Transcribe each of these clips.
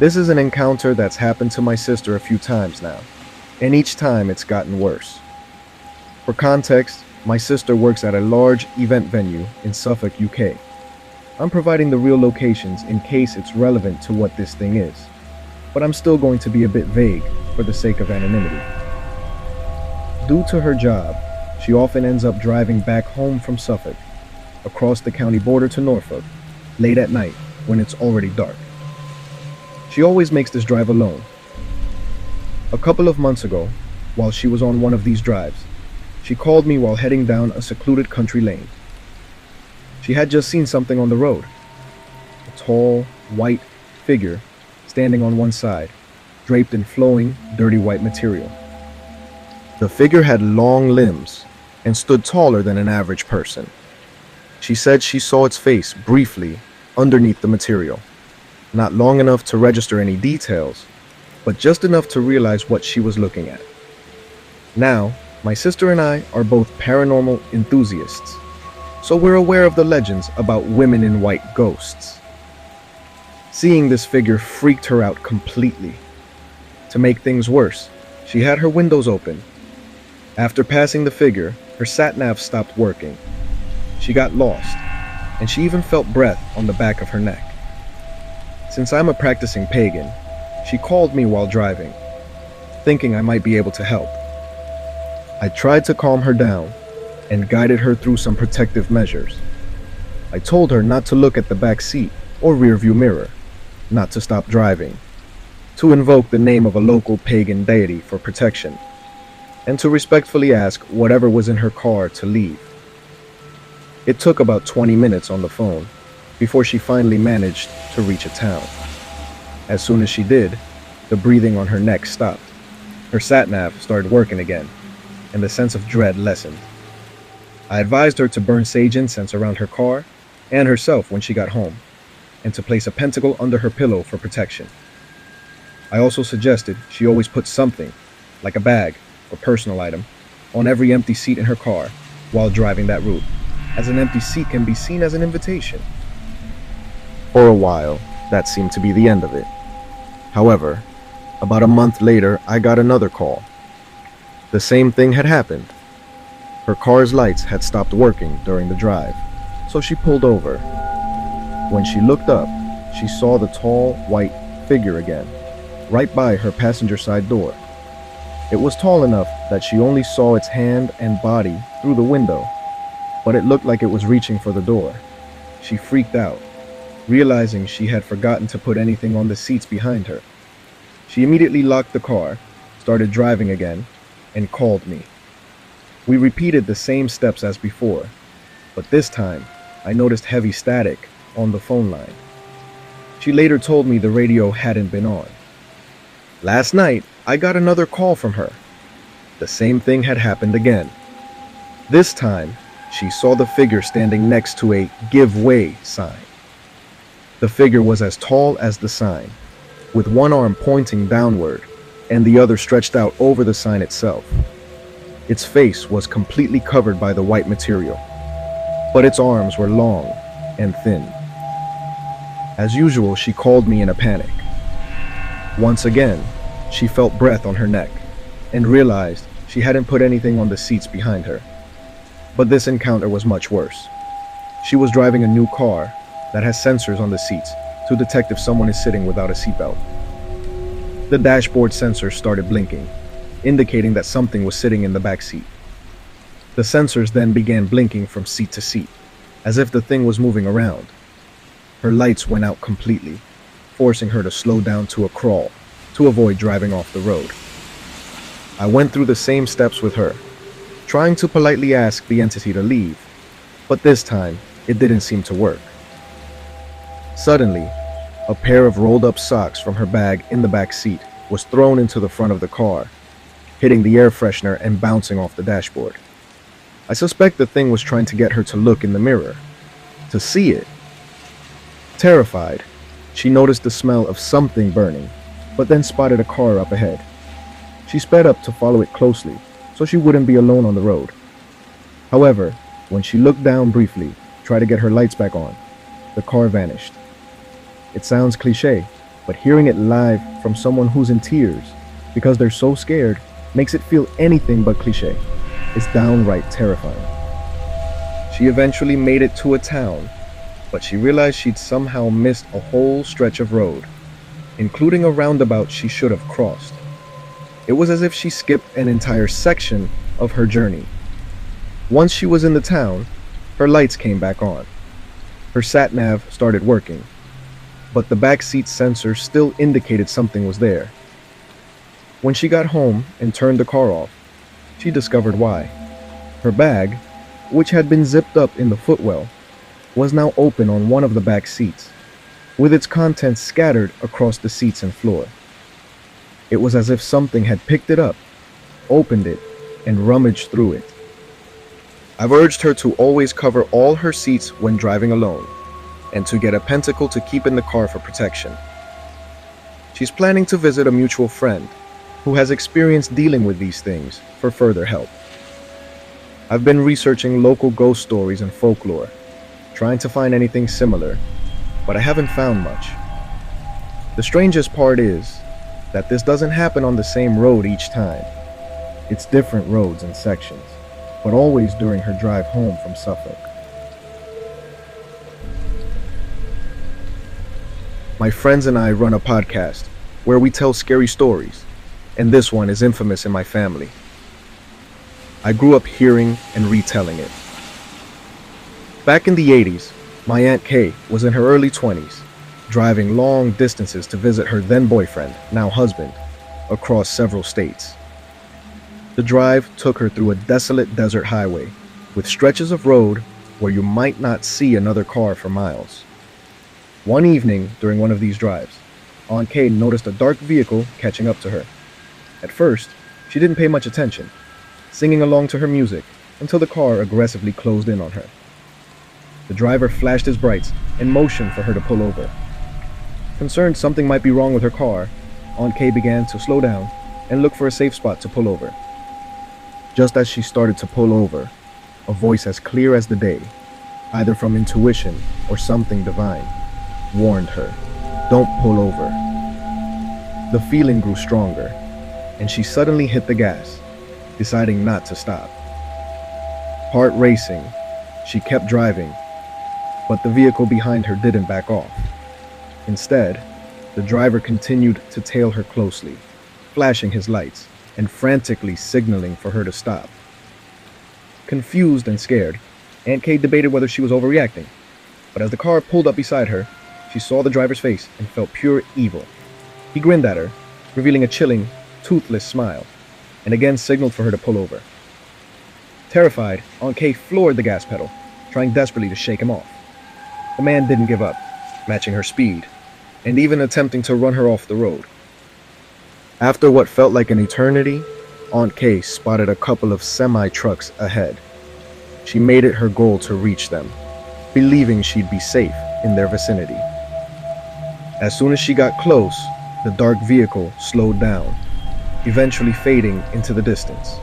This is an encounter that's happened to my sister a few times now, and each time it's gotten worse. For context, my sister works at a large event venue in Suffolk, UK. I'm providing the real locations in case it's relevant to what this thing is, but I'm still going to be a bit vague for the sake of anonymity. Due to her job, she often ends up driving back home from Suffolk, across the county border to Norfolk, late at night when it's already dark. She always makes this drive alone. A couple of months ago, while she was on one of these drives, she called me while heading down a secluded country lane. She had just seen something on the road. A tall, white figure standing on one side, draped in flowing, dirty white material. The figure had long limbs and stood taller than an average person. She said she saw its face briefly underneath the material, not long enough to register any details, but just enough to realize what she was looking at. Now, my sister and I are both paranormal enthusiasts, so we're aware of the legends about women in white ghosts. Seeing this figure freaked her out completely. To make things worse, she had her windows open. After passing the figure, her sat-nav stopped working. She got lost, and she even felt breath on the back of her neck. Since I'm a practicing pagan, she called me while driving, thinking I might be able to help. I tried to calm her down and guided her through some protective measures. I told her not to look at the back seat or rearview mirror, not to stop driving, to invoke the name of a local pagan deity for protection, and to respectfully ask whatever was in her car to leave. It took about 20 minutes on the phone before she finally managed to reach a town. As soon as she did, the breathing on her neck stopped. Her sat-nav started working again, and the sense of dread lessened. I advised her to burn sage incense around her car and herself when she got home, and to place a pentacle under her pillow for protection. I also suggested she always put something, like a bag or personal item, on every empty seat in her car while driving that route, as an empty seat can be seen as an invitation. For a while, that seemed to be the end of it. However, about a month later, I got another call. The same thing had happened. Her car's lights had stopped working during the drive, so she pulled over. When she looked up, she saw the tall, white figure again, right by her passenger side door. It was tall enough that she only saw its hand and body through the window, but it looked like it was reaching for the door. She freaked out, realizing she had forgotten to put anything on the seats behind her. She immediately locked the car, started driving again, and called me. We repeated the same steps as before, but this time I noticed heavy static on the phone line. She later told me the radio hadn't been on. Last night, I got another call from her. The same thing had happened again. This time, she saw the figure standing next to a "Give Way" sign. The figure was as tall as the sign, with one arm pointing downward and the other stretched out over the sign itself. Its face was completely covered by the white material, but its arms were long and thin. As usual, she called me in a panic. Once again, she felt breath on her neck and realized she hadn't put anything on the seats behind her. But this encounter was much worse. She was driving a new car that has sensors on the seats to detect if someone is sitting without a seatbelt. The dashboard sensors started blinking, indicating that something was sitting in the back seat. The sensors then began blinking from seat to seat, as if the thing was moving around. Her lights went out completely, forcing her to slow down to a crawl to avoid driving off the road. I went through the same steps with her, trying to politely ask the entity to leave, but this time it didn't seem to work. Suddenly, a pair of rolled-up socks from her bag in the back seat was thrown into the front of the car, hitting the air freshener and bouncing off the dashboard. I suspect the thing was trying to get her to look in the mirror, to see it. Terrified, she noticed the smell of something burning, but then spotted a car up ahead. She sped up to follow it closely, so she wouldn't be alone on the road. However, when she looked down briefly, tried to get her lights back on, the car vanished. It sounds cliché, but hearing it live from someone who's in tears because they're so scared makes it feel anything but cliche. It's downright terrifying. She eventually made it to a town, but she realized she'd somehow missed a whole stretch of road, including a roundabout she should have crossed. It was as if she skipped an entire section of her journey. Once she was in the town, her lights came back on. Her sat-nav started working, but the backseat sensor still indicated something was there. When she got home and turned the car off, she discovered why. Her bag, which had been zipped up in the footwell, was now open on one of the back seats, with its contents scattered across the seats and floor. It was as if something had picked it up, opened it, and rummaged through it. I've urged her to always cover all her seats when driving alone, and to get a pentacle to keep in the car for protection. She's planning to visit a mutual friend who has experience dealing with these things for further help. I've been researching local ghost stories and folklore, trying to find anything similar, but I haven't found much. The strangest part is that this doesn't happen on the same road each time. It's different roads and sections, but always during her drive home from Suffolk. My friends and I run a podcast where we tell scary stories, and this one is infamous in my family. I grew up hearing and retelling it. Back in the 80s, my Aunt Kay was in her early 20s, driving long distances to visit her then boyfriend, now husband, across several states. The drive took her through a desolate desert highway with stretches of road where you might not see another car for miles. One evening during one of these drives, Aunt Kay noticed a dark vehicle catching up to her. At first, she didn't pay much attention, singing along to her music until the car aggressively closed in on her. The driver flashed his brights and motioned for her to pull over. Concerned something might be wrong with her car, Aunt Kay began to slow down and look for a safe spot to pull over. Just as she started to pull over, a voice as clear as the day, either from intuition or something divine, warned her, "Don't pull over." The feeling grew stronger, and she suddenly hit the gas, deciding not to stop. Heart racing, she kept driving, but the vehicle behind her didn't back off. Instead, the driver continued to tail her closely, flashing his lights and frantically signaling for her to stop. Confused and scared, Aunt Kay debated whether she was overreacting, but as the car pulled up beside her, she saw the driver's face and felt pure evil. He grinned at her, revealing a chilling, toothless smile, and again signaled for her to pull over. Terrified, Aunt Kay floored the gas pedal, trying desperately to shake him off. The man didn't give up, matching her speed, and even attempting to run her off the road. After what felt like an eternity, Aunt Kay spotted a couple of semi-trucks ahead. She made it her goal to reach them, believing she'd be safe in their vicinity. As soon as she got close, the dark vehicle slowed down, eventually fading into the distance.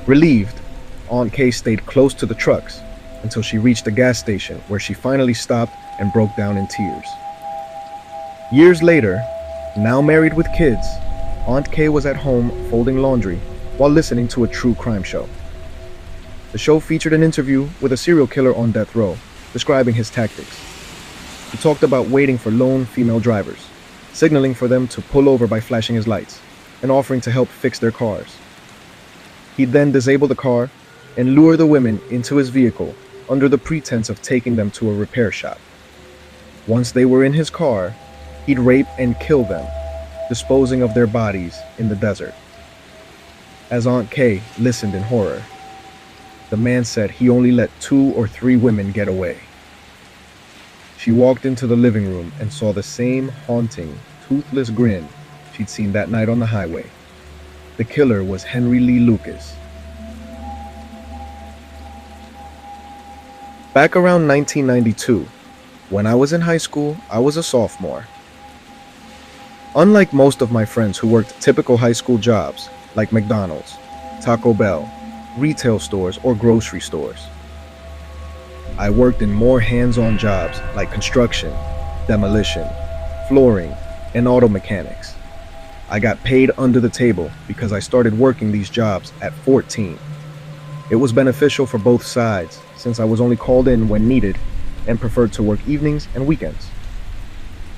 Relieved, Aunt Kay stayed close to the trucks until she reached a gas station where she finally stopped and broke down in tears. Years later, now married with kids, Aunt Kay was at home folding laundry while listening to a true crime show. The show featured an interview with a serial killer on death row, describing his tactics. He talked about waiting for lone female drivers, signaling for them to pull over by flashing his lights, and offering to help fix their cars. He'd then disable the car and lure the women into his vehicle under the pretense of taking them to a repair shop. Once they were in his car, he'd rape and kill them, disposing of their bodies in the desert. As Aunt Kay listened in horror, the man said he only let 2 or 3 women get away. She walked into the living room and saw the same haunting, toothless grin she'd seen that night on the highway. The killer was Henry Lee Lucas. Back around 1992, when I was in high school, I was a sophomore. Unlike most of my friends who worked typical high school jobs like McDonald's, Taco Bell, retail stores, or grocery stores, I worked in more hands-on jobs like construction, demolition, flooring, and auto mechanics. I got paid under the table because I started working these jobs at 14. It was beneficial for both sides since I was only called in when needed and preferred to work evenings and weekends.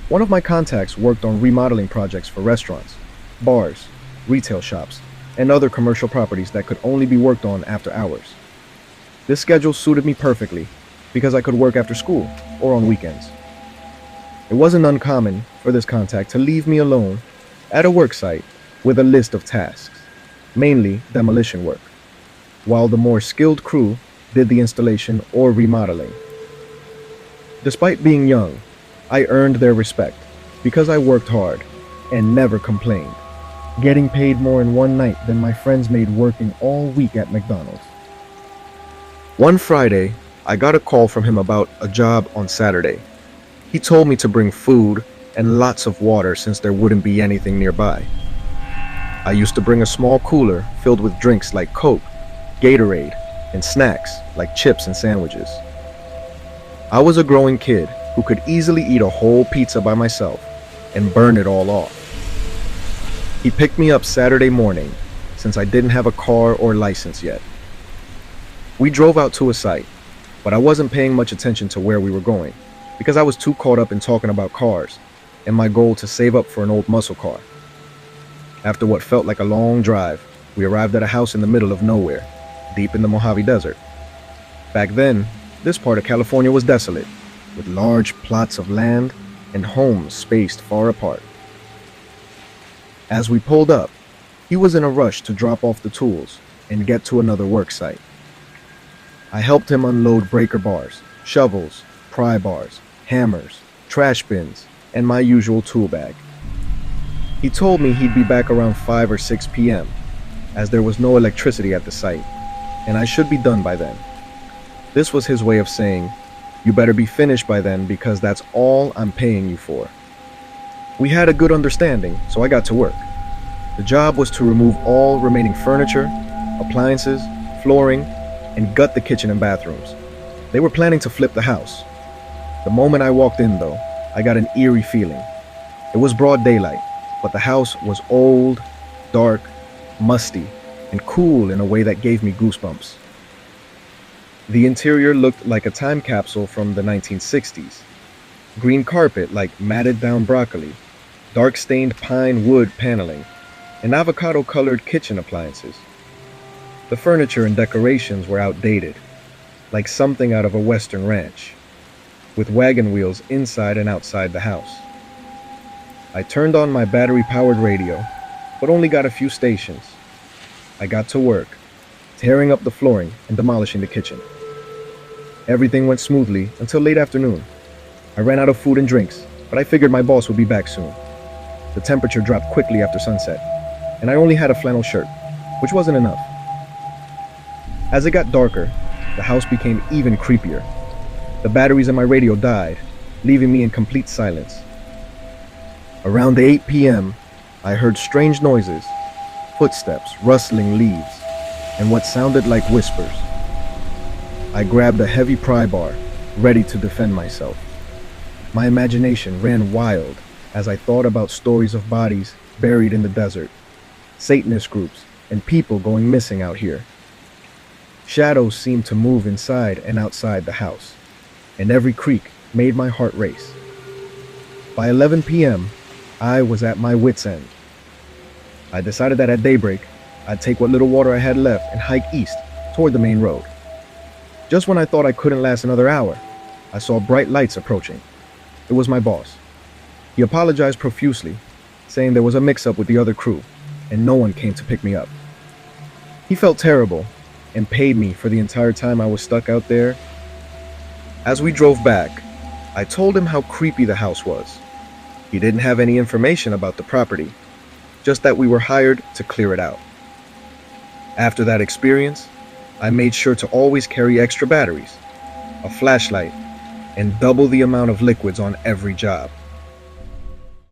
One of my contacts worked on remodeling projects for restaurants, bars, retail shops, and other commercial properties that could only be worked on after hours. This schedule suited me perfectly because I could work after school or on weekends. It wasn't uncommon for this contact to leave me alone at a work site with a list of tasks, mainly demolition work, while the more skilled crew did the installation or remodeling. Despite being young, I earned their respect because I worked hard and never complained, getting paid more in one night than my friends made working all week at McDonald's. One Friday, I got a call from him about a job on Saturday. He told me to bring food and lots of water since there wouldn't be anything nearby. I used to bring a small cooler filled with drinks like Coke, Gatorade, and snacks like chips and sandwiches. I was a growing kid who could easily eat a whole pizza by myself and burn it all off. He picked me up Saturday morning since I didn't have a car or license yet. We drove out to a site, but I wasn't paying much attention to where we were going because I was too caught up in talking about cars and my goal to save up for an old muscle car. After what felt like a long drive, we arrived at a house in the middle of nowhere, deep in the Mojave Desert. Back then, this part of California was desolate, with large plots of land and homes spaced far apart. As we pulled up, he was in a rush to drop off the tools and get to another work site. I helped him unload breaker bars, shovels, pry bars, hammers, trash bins, and my usual tool bag. He told me he'd be back around 5 or 6 p.m., as there was no electricity at the site, and I should be done by then. This was his way of saying, "You better be finished by then because that's all I'm paying you for." We had a good understanding, so I got to work. The job was to remove all remaining furniture, appliances, flooring, and gut the kitchen and bathrooms. They were planning to flip the house. The moment I walked in, though, I got an eerie feeling. It was broad daylight, but the house was old, dark, musty, and cool in a way that gave me goosebumps. The interior looked like a time capsule from the 1960s. Green carpet like matted down broccoli, dark stained pine wood paneling, and avocado colored kitchen appliances. The furniture and decorations were outdated, like something out of a western ranch, with wagon wheels inside and outside the house. I turned on my battery-powered radio, but only got a few stations. I got to work, tearing up the flooring and demolishing the kitchen. Everything went smoothly until late afternoon. I ran out of food and drinks, but I figured my boss would be back soon. The temperature dropped quickly after sunset, and I only had a flannel shirt, which wasn't enough. As it got darker, the house became even creepier. The batteries in my radio died, leaving me in complete silence. Around 8 p.m., I heard strange noises, footsteps, rustling leaves, and what sounded like whispers. I grabbed a heavy pry bar, ready to defend myself. My imagination ran wild as I thought about stories of bodies buried in the desert, Satanist groups, and people going missing out here. Shadows seemed to move inside and outside the house, and every creak made my heart race. By 11 p.m., I was at my wit's end. I decided that at daybreak, I'd take what little water I had left and hike east toward the main road. Just when I thought I couldn't last another hour, I saw bright lights approaching. It was my boss. He apologized profusely, saying there was a mix-up with the other crew, and no one came to pick me up. He felt terrible and paid me for the entire time I was stuck out there. As we drove back, I told him how creepy the house was. He didn't have any information about the property, just that we were hired to clear it out. After that experience, I made sure to always carry extra batteries, a flashlight, and double the amount of liquids on every job.